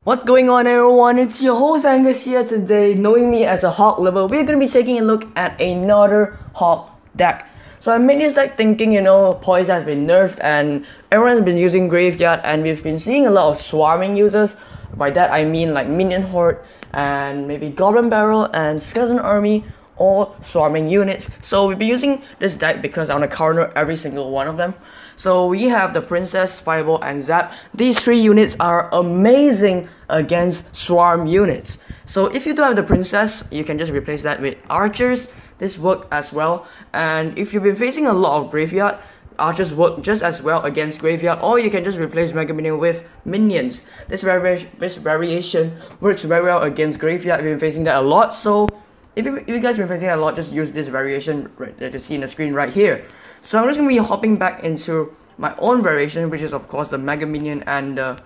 What's going on, everyone? It's your host Angus here. Today, knowing me as a HOG lover, we're going to be taking a look at another HOG deck. So I made this deck thinking, poison has been nerfed and everyone's been using Graveyard, and we've been seeing a lot of swarming users. By that I mean like Minion Horde and maybe Goblin Barrel and Skeleton Army, all swarming units. So we'll be using this deck because I want to counter every single one of them. So we have the Princess, Fireball, and Zap. These three units are amazing against swarm units. So if you do have the Princess, you can just replace that with Archers. This works as well. And if you've been facing a lot of Graveyard, Archers work just as well against Graveyard, or you can just replace Mega Minion with Minions. This variation works very well against Graveyard. We've been facing that a lot. So if you guys have been facing that a lot, just use this variation that you see in the screen right here. So I'm just going to be hopping back into my own variation, which is of course the Mega Minion and the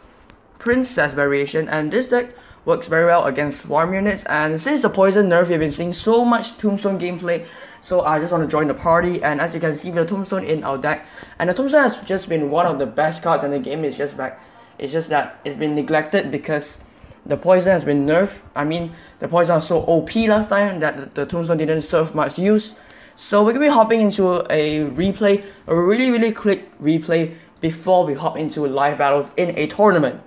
Princess variation. And this deck works very well against swarm units. And since the poison nerf, we've been seeing so much Tombstone gameplay. So I just want to join the party. And as you can see, we have the Tombstone in our deck. And the Tombstone has just been one of the best cards in the game. It's just that it's been neglected because the poison has been nerfed. I mean, the poison was so OP last time that the Tombstone didn't serve much use. So we're going to be hopping into a replay, a really quick replay before we hop into live battles in a tournament.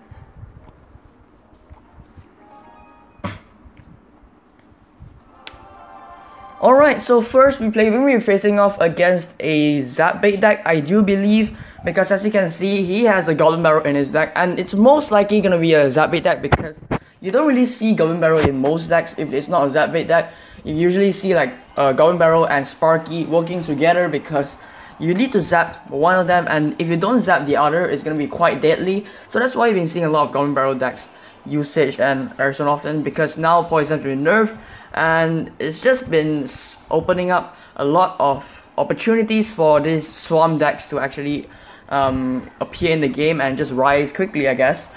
Alright, so first we're going to be facing off against a Zap bait deck, I do believe, because as you can see, he has a Goblin Barrel in his deck, and it's most likely going to be a Zap bait deck because you don't really see Goblin Barrel in most decks if it's not a Zap bait deck. You usually see like Goblin Barrel and Sparky working together because you need to zap one of them, and if you don't zap the other, it's going to be quite deadly. So that's why you've been seeing a lot of Goblin Barrel decks usage and every so often, because now poison has been nerfed and it's just been opening up a lot of opportunities for these swarm decks to actually appear in the game and just rise quickly, I guess.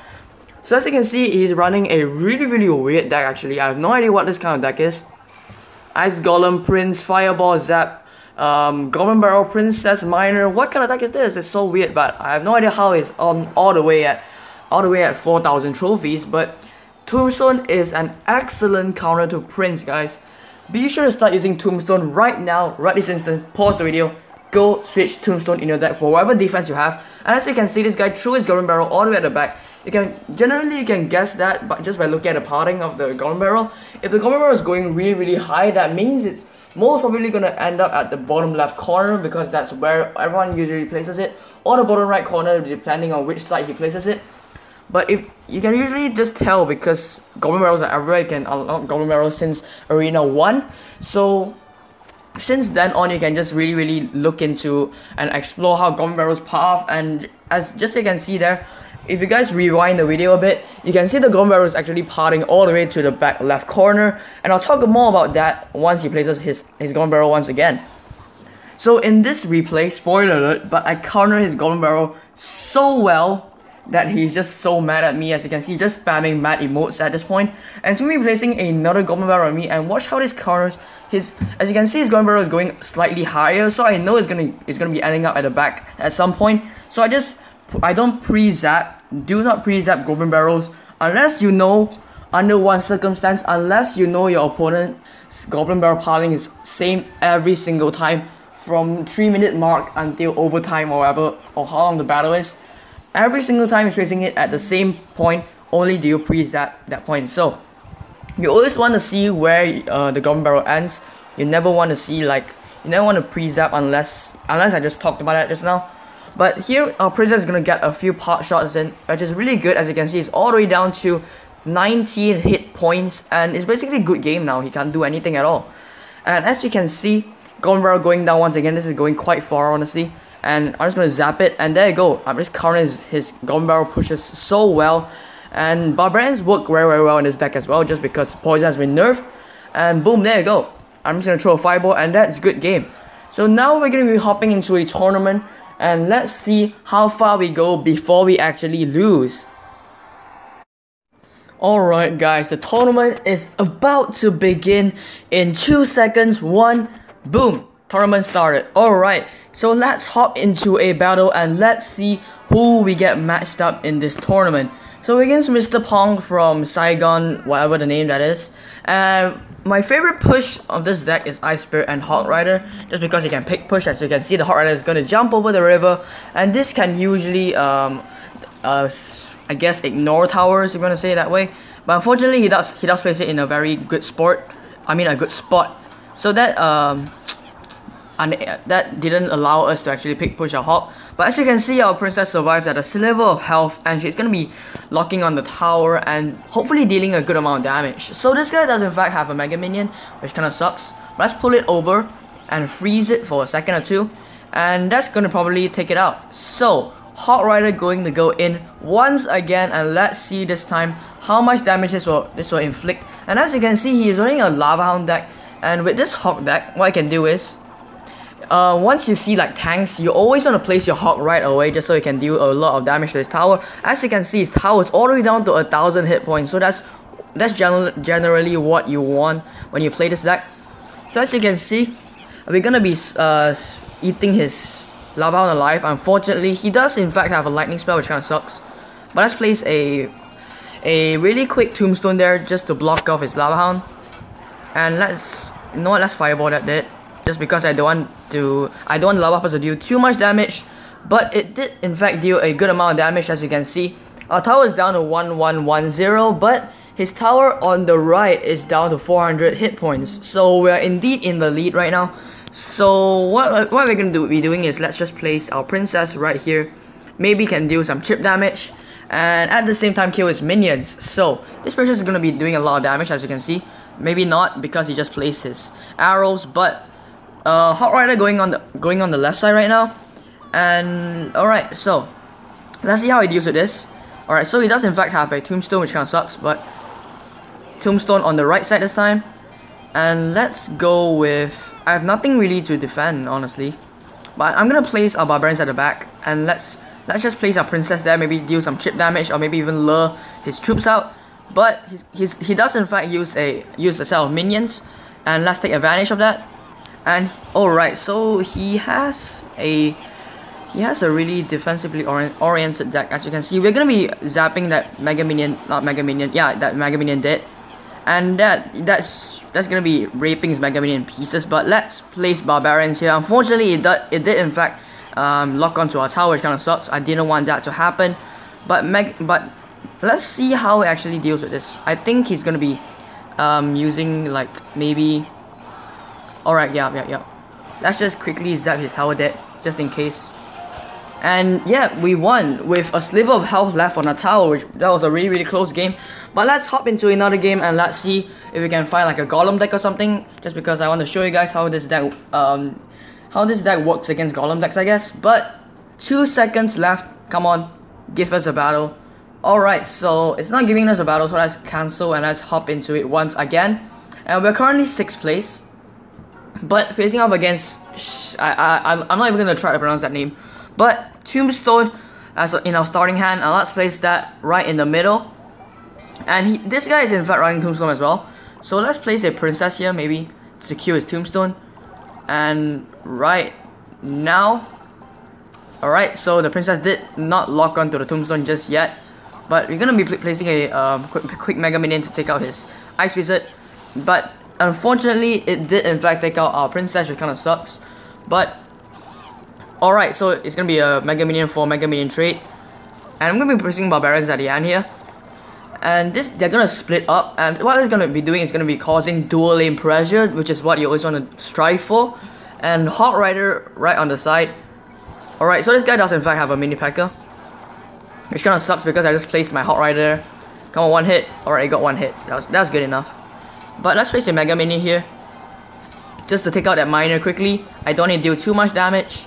So as you can see, he's running a really weird deck actually. I have no idea what this kind of deck is. Ice Golem, Prince, Fireball, Zap, Goblin Barrel, Princess, Miner. What kind of deck is this? It's so weird, but I have no idea how it's on all the way at 4,000 trophies. But Tombstone is an excellent counter to Prince, guys. Be sure to start using Tombstone right now, right this instant. Pause the video, go switch Tombstone in your deck for whatever defense you have. And as you can see, this guy threw his Goblin Barrel all the way at the back. You can guess that but just by looking at the pathing of the Goblin Barrel. If the Goblin Barrel is going really high, that means it's most probably gonna end up at the bottom left corner because that's where everyone usually places it, or the bottom right corner depending on which side he places it. But if you can usually just tell because Goblin Barrels are everywhere. You can unlock Goblin Barrels since Arena 1. So since then on, you can just really look into and explore how Goblin Barrels path. And as just you can see there, if you guys rewind the video a bit, you can see the Goblin Barrel is actually parting all the way to the back left corner. And I'll talk more about that once he places his Goblin Barrel once again. So in this replay, spoiler alert, but I counter his Goblin Barrel so well that he's just so mad at me. As you can see, just spamming mad emotes at this point. And he's going to be placing another Goblin Barrel on me, and watch how this counters his. As you can see, his Goblin Barrel is going slightly higher, so I know it's gonna be ending up at the back at some point. So I don't pre-zap. Do not pre-zap Goblin Barrels unless you know, under one circumstance, unless you know your opponent's Goblin Barrel piling is same every single time from 3-minute mark until overtime or whatever, or how long the battle is. Every single time he's placing it at the same point, only do you pre-zap that point. So you always want to see where the Goblin Barrel ends. You never want to see you never want to pre-zap unless I just talked about that just now. But here our Princess is gonna get a few pot shots in, which is really good. As you can see, it's all the way down to 19 hit points, and it's basically a good game now. He can't do anything at all. And as you can see, Goblin Barrel going down once again. This is going quite far, honestly. And I'm just gonna zap it, and there you go. I'm just countering his Goblin Barrel pushes so well. And Barbarians work very well in this deck as well, just because poison has been nerfed. And boom, there you go. I'm just gonna throw a fireball, and that's a good game. So now we're gonna be hopping into a tournament, and let's see how far we go before we actually lose. Alright guys, the tournament is about to begin in 2 seconds. 1, boom, tournament started. Alright, so let's hop into a battle and let's see who we get matched up in this tournament. So against Mr. Pong from Saigon, whatever the name that is. And my favorite push of this deck is Ice Spirit and Hog Rider, just because you can pick push. As you can see, the Hog Rider is going to jump over the river, and this can usually, I guess, ignore towers, if you want to say it that way. But unfortunately, he does place it in a very good spot. A good spot. So that that didn't allow us to actually pick push our Hog. But as you can see, our princess survived at a sliver of health, and she's gonna be locking on the tower and hopefully dealing a good amount of damage. So this guy does in fact have a Mega Minion, which kind of sucks. But let's pull it over and freeze it for a second or two, and that's gonna probably take it out. So Hog Rider going to go in once again, and let's see this time how much damage this will inflict. And as you can see, he is running a Lava Hound deck, and with this Hog deck, what I can do is, once you see like tanks, you always want to place your Hog right away, just so you can deal a lot of damage to his tower. As you can see, his tower is all the way down to 1,000 hit points, so that's generally what you want when you play this deck. So as you can see, we're gonna be eating his Lava Hound alive. Unfortunately, he does in fact have a lightning spell, which kind of sucks. But let's place a really quick tombstone there just to block off his Lava Hound. And let's fireball that dead, just because I don't want the Lava Hound to deal too much damage. But it did in fact deal a good amount of damage. As you can see, our tower is down to 1110, but his tower on the right is down to 400 hit points. So we're indeed in the lead right now. So what we're gonna be doing is, let's just place our princess right here. Maybe can deal some chip damage, and at the same time kill his minions. So this princess is gonna be doing a lot of damage, as you can see. Maybe not, because he just placed his arrows, but Hog Rider going on the left side right now. And alright, so let's see how he deals with this. Alright, so he does in fact have a tombstone, which kind of sucks, but tombstone on the right side this time. And let's go with, I have nothing really to defend, honestly, but I'm gonna place our barbarians at the back, and let's just place our princess there. Maybe deal some chip damage, or maybe even lure his troops out. But he does in fact use a set of minions, and let's take advantage of that. And alright, so he has a really defensively oriented deck. As you can see, we're gonna be zapping that Mega Minion, that Mega Minion dead, and that's gonna be raping his Mega Minion in pieces. But let's place barbarians here. Unfortunately, it did in fact lock onto our tower, which kind of sucks. I didn't want that to happen, but let's see how he actually deals with this. I think he's gonna be using like maybe. Alright, yeah. Let's just quickly zap his tower dead, just in case. And yeah, we won with a sliver of health left on our tower, that was a really close game. But let's hop into another game, and let's see if we can find like a golem deck or something, just because I want to show you guys how this deck works against golem decks, I guess. But 2 seconds left, come on, give us a battle. Alright, so it's not giving us a battle, so let's cancel and let's hop into it once again. And we're currently 6th place, but facing off against, I'm not even gonna try to pronounce that name, but Tombstone as in our starting hand, and let's place that right in the middle. And this guy is in fact running Tombstone as well, so let's place a princess here, maybe to secure his Tombstone. And right now, alright, so the princess did not lock onto the Tombstone just yet, but we're gonna be placing a quick Mega Minion to take out his Ice Wizard. But unfortunately, it did in fact take out our princess, which kind of sucks. But alright, so it's gonna be a Mega Minion for Mega Minion trade, and I'm gonna be placing barbarians at the end here. And they're gonna split up, and what it's gonna be doing is gonna be causing dual lane pressure, which is what you always want to strive for. And Hog Rider right on the side. Alright, so this guy does in fact have a mini P.E.K.K.A, which kind of sucks because I just placed my Hog Rider there. Come on, 1 hit. Alright, I got 1 hit. That's good enough. But let's place a Mega Mini here, just to take out that miner quickly. I don't need to deal too much damage,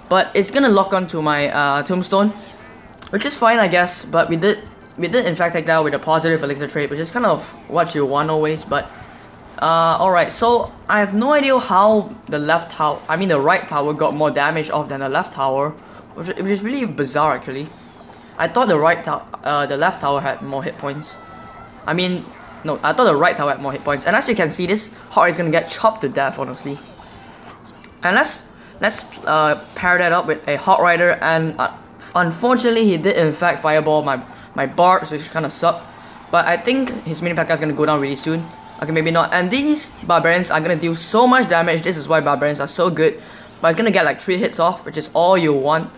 but it's gonna lock onto my Tombstone, which is fine, I guess. But we did in fact take that out with a positive elixir trade, which is kind of what you want always. But alright, so I have no idea how the right tower got more damage off than the left tower, which is really bizarre actually. I thought the left tower had more hit points. No, I thought the right tower had more hit points. And as you can see, this Hog is gonna get chopped to death, honestly. And let's pair that up with a Hog Rider, and unfortunately he did in fact fireball my my barbs, which kind of suck. But I think his mini P.E.K.K.A is gonna go down really soon. Okay, maybe not. And these barbarians are gonna deal so much damage. This is why barbarians are so good. But it's gonna get like 3 hits off, which is all you want.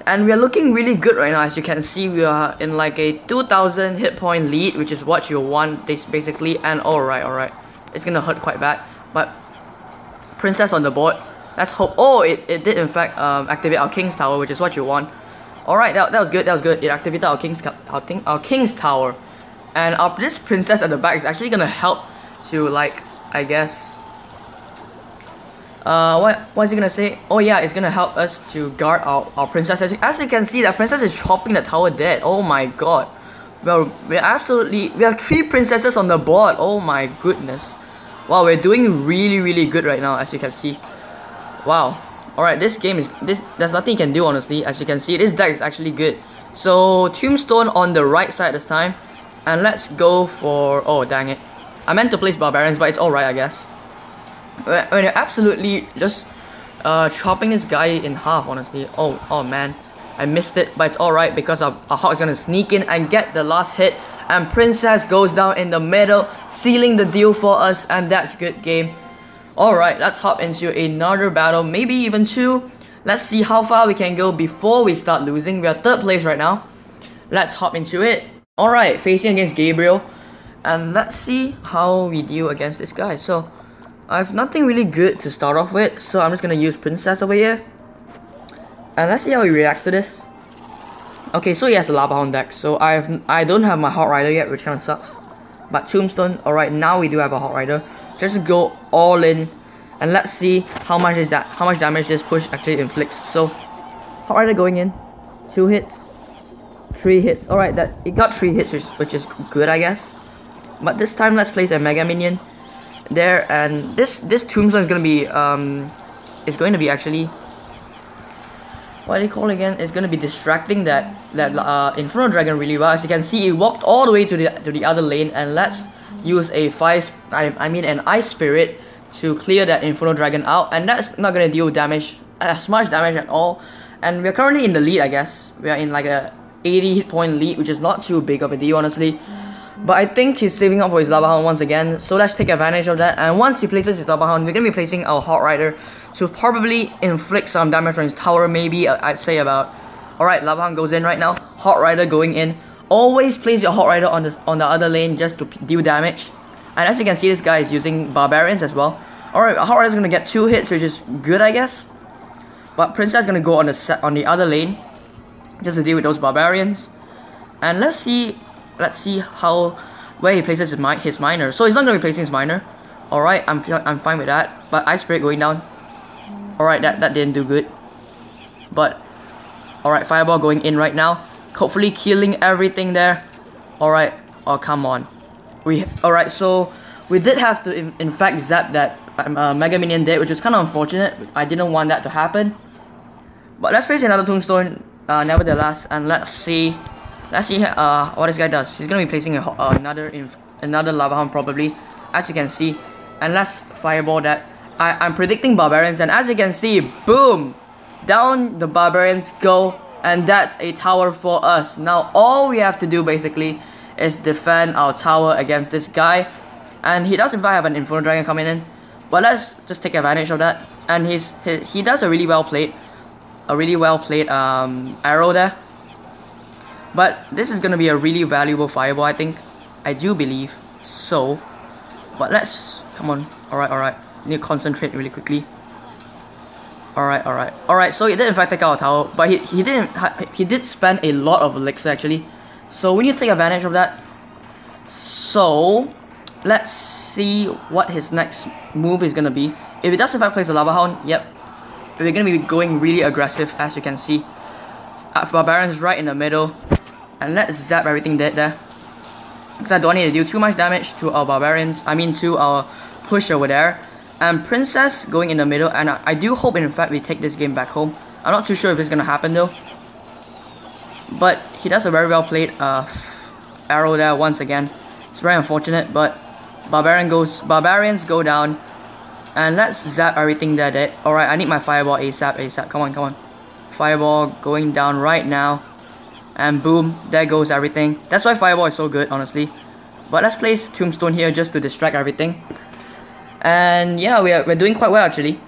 And we are looking really good right now. As you can see, we are in like a 2000 hit point lead, which is what you want basically. And alright, it's gonna hurt quite bad. But princess on the board. Let's hope. Oh, it did in fact activate our king's tower, which is what you want. Alright, that was good. It activated our king's tower. And this princess at the back is actually gonna help to, like, I guess, what is he gonna say? Oh yeah, it's gonna help us to guard our princess. As you can see, that princess is chopping the tower dead. Oh my god. Well, we have 3 princesses on the board. Oh my goodness. Wow, we're doing really good right now, as you can see. Wow. Alright, this game is there's nothing you can do, honestly. As you can see, this deck is actually good. So tombstone on the right side this time. And let's go for, oh dang it, I meant to place barbarians, but it's alright, I guess. When you're absolutely just chopping this guy in half, honestly. Oh man, I missed it, but it's alright because our Hog is gonna sneak in and get the last hit. And princess goes down in the middle, sealing the deal for us, and that's good game. Alright, let's hop into another battle, maybe even 2. Let's see how far we can go before we start losing. We are 3rd place right now. Let's hop into it. Alright, facing against Gabriel. And let's see how we deal against this guy. So, I have nothing really good to start off with. So, I'm just gonna use Princess over here. And let's see how he reacts to this. Okay, so he has a Lava Hound deck. So, I don't have my Hog Rider yet, which kind of sucks. But Tombstone, alright, now we do have a Hog Rider. So, let's just go all in. And let's see how much damage this push actually inflicts. So, Hog Rider going in. 2 hits. 3 hits. Alright, that it got 3 hits, which is good, I guess. But this time, let's place a Mega Minion there, and this Tombstone is gonna be it's going to be actually, what do you call it again? It's gonna be distracting that Inferno Dragon really well. As you can see, it walked all the way to the other lane, and let's use a an Ice Spirit to clear that Inferno Dragon out, and that's not gonna deal as much damage at all. And we're currently in the lead, I guess. We are in like a 80 hit point lead, which is not too big of a deal, honestly. But I think he's saving up for his Lava Hound once again, so let's take advantage of that. And once he places his Lava Hound, we're gonna be placing our Hog Rider to probably inflict some damage on his tower, maybe. I'd say about. Alright, Lava Hound goes in right now. Hog Rider going in. Always place your Hog Rider on the other lane just to deal damage. And as you can see, this guy is using barbarians as well. Alright, Hog Rider is gonna get 2 hits, which is good, I guess. But Princess is gonna go on the other lane just to deal with those barbarians. And let's see where he places his miner. So he's not gonna be placing his miner. Alright, I'm fine with that. But Ice Spirit going down. Alright, that didn't do good. But alright, Fireball going in right now. Hopefully killing everything there. Alright, oh come on. Alright, so we did have to in fact zap that Mega Minion dead, which is kind of unfortunate. I didn't want that to happen. But let's place another Tombstone nevertheless, and let's see what this guy does. He's gonna be placing another Lava Hound probably, as you can see. And let's Fireball that. I'm predicting barbarians, and as you can see, boom, down the barbarians go, and that's a tower for us. Now all we have to do basically is defend our tower against this guy, and he does in fact have an Inferno Dragon coming in. But let's just take advantage of that. And he does a really well played arrow there. But this is gonna be a really valuable Fireball, I think. I do believe so. But let's come on. Alright. Need to concentrate really quickly. Alright. So he did in fact take out our tower, but he did spend a lot of elixir actually. So we need to take advantage of that. So let's see what his next move is gonna be. If he does in fact place a Lava Hound, yep, we're gonna be going really aggressive, as you can see. Barbarians right in the middle, and let's zap everything dead there. Because I don't need to do too much damage to our barbarians. To our push over there. And Princess going in the middle, and I do hope in fact we take this game back home. I'm not too sure if it's gonna happen though. But he does a very well played arrow there once again. It's very unfortunate, but barbarians go down. And let's zap everything there dead. Alright, I need my Fireball ASAP. Come on. Fireball going down right now. And boom, there goes everything. That's why Fireball is so good, honestly. But let's place Tombstone here just to distract everything. And yeah, we're doing quite well actually.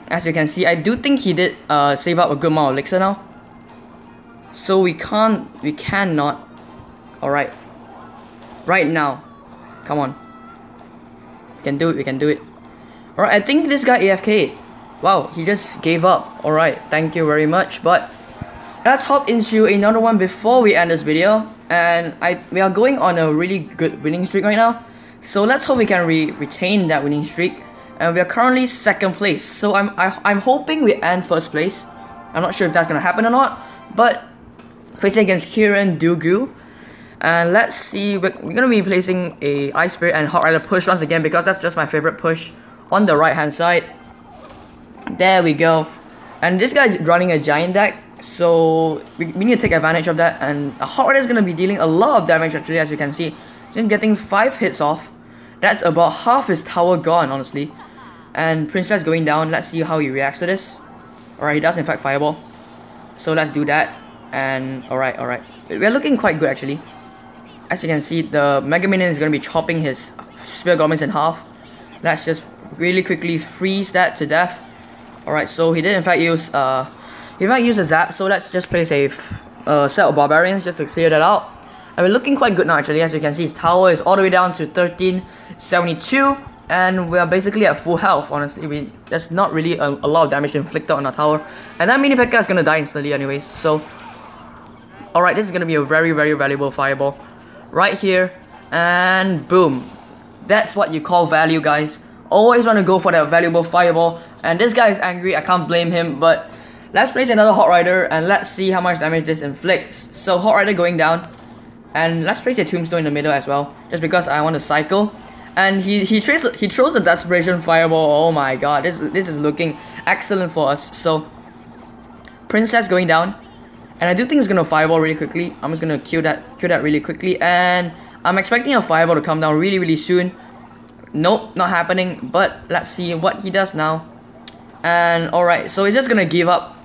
As you can see, I do think he did save up a good amount of elixir now. So we cannot. Alright. Right now. Come on. We can do it. Alright, I think this guy AFK'd. Wow, he just gave up. Alright, thank you very much. But let's hop into another one before we end this video. And we are going on a really good winning streak right now. So let's hope we can retain that winning streak. And we are currently 2nd place. So I'm hoping we end 1st place. I'm not sure if that's gonna happen or not. But facing against Kieran Dugu. And let's see, we're gonna be placing a Ice Spirit and Hot Rider push once again because that's just my favorite push on the right hand side. There we go. And this guy's running a giant deck, so we need to take advantage of that. And a Hot Rider is gonna be dealing a lot of damage actually, as you can see. So him getting 5 hits off. That's about half his tower gone, honestly. And Princess going down. Let's see how he reacts to this. Alright, he does in fact Fireball. So let's do that. And alright. We're looking quite good actually. As you can see, the Mega Minion is going to be chopping his Spear Goblins in half. Let's just really quickly freeze that to death. Alright, so he did in fact use a zap. So let's just place a set of Barbarians just to clear that out. And we're looking quite good now actually. As you can see, his tower is all the way down to 1372. And we are basically at full health, honestly. There's not really a lot of damage inflicted on our tower. And that Mini P.E.K.K.A is going to die instantly anyways. So, alright, this is going to be a very valuable Fireball. Right here, and boom. That's what you call value, guys. Always want to go for that valuable Fireball. And this guy is angry, I can't blame him. But let's place another Hot Rider and let's see how much damage this inflicts. So Hot Rider going down. And let's place a Tombstone in the middle as well, just because I want to cycle. And he throws a Desperation Fireball. Oh my god, this is looking excellent for us. So Princess going down. And I do think it's gonna Fireball really quickly. I'm just gonna kill that really quickly. And I'm expecting a Fireball to come down really soon. Nope, not happening. But let's see what he does now. And alright, so he's just gonna give up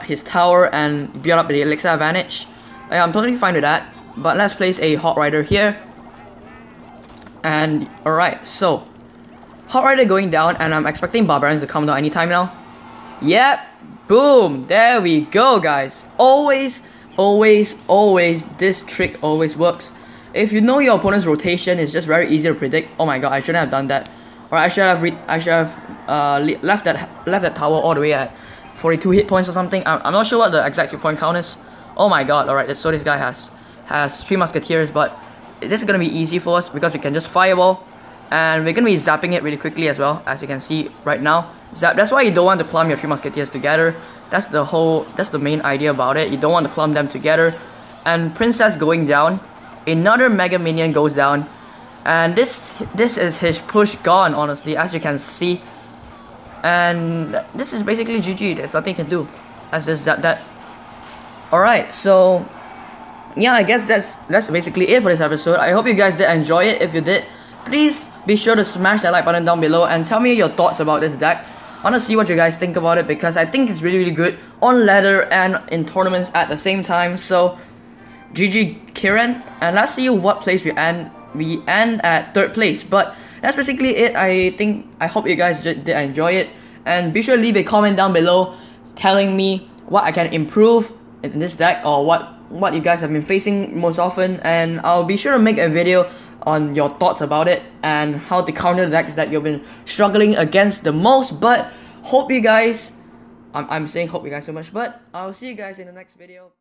his tower and build up the elixir advantage. I'm totally fine with that. But let's place a Hot Rider here. And alright, so Hot Rider going down, and I'm expecting Barbarians to come down anytime now. Yep. Boom, there we go, guys. Always, this trick always works. If you know your opponent's rotation is just very easy to predict. Oh my god, I shouldn't have done that. Or I should have left that tower all the way at 42 hit points or something. I'm not sure what the exact hit point count is. Oh my god, alright, so this guy has 3 Musketeers, but this is gonna be easy for us because we can just Fireball. And we're gonna be zapping it really quickly as well, as you can see right now. Zap. That's why you don't want to clump your 3 Musketeers together. That's the main idea about it. You don't want to clump them together. And Princess going down. Another Mega Minion goes down. And this is his push gone, honestly, as you can see. And this is basically GG. There's nothing you can do. Let's just zap that. Alright, so yeah, I guess that's basically it for this episode. I hope you guys did enjoy it. If you did, please be sure to smash that like button down below and tell me your thoughts about this deck. I want to see what you guys think about it because I think it's really good on ladder and in tournaments at the same time. So GG Kieran, and let's see what place we end. We end at 3rd place, but that's basically it. I hope you guys did enjoy it, and be sure to leave a comment down below telling me what I can improve in this deck or what you guys have been facing most often, and I'll be sure to make a video on your thoughts about it and how to counter the decks that you've been struggling against the most. But hope you guys, I'm saying hope you guys so much, but I'll see you guys in the next video.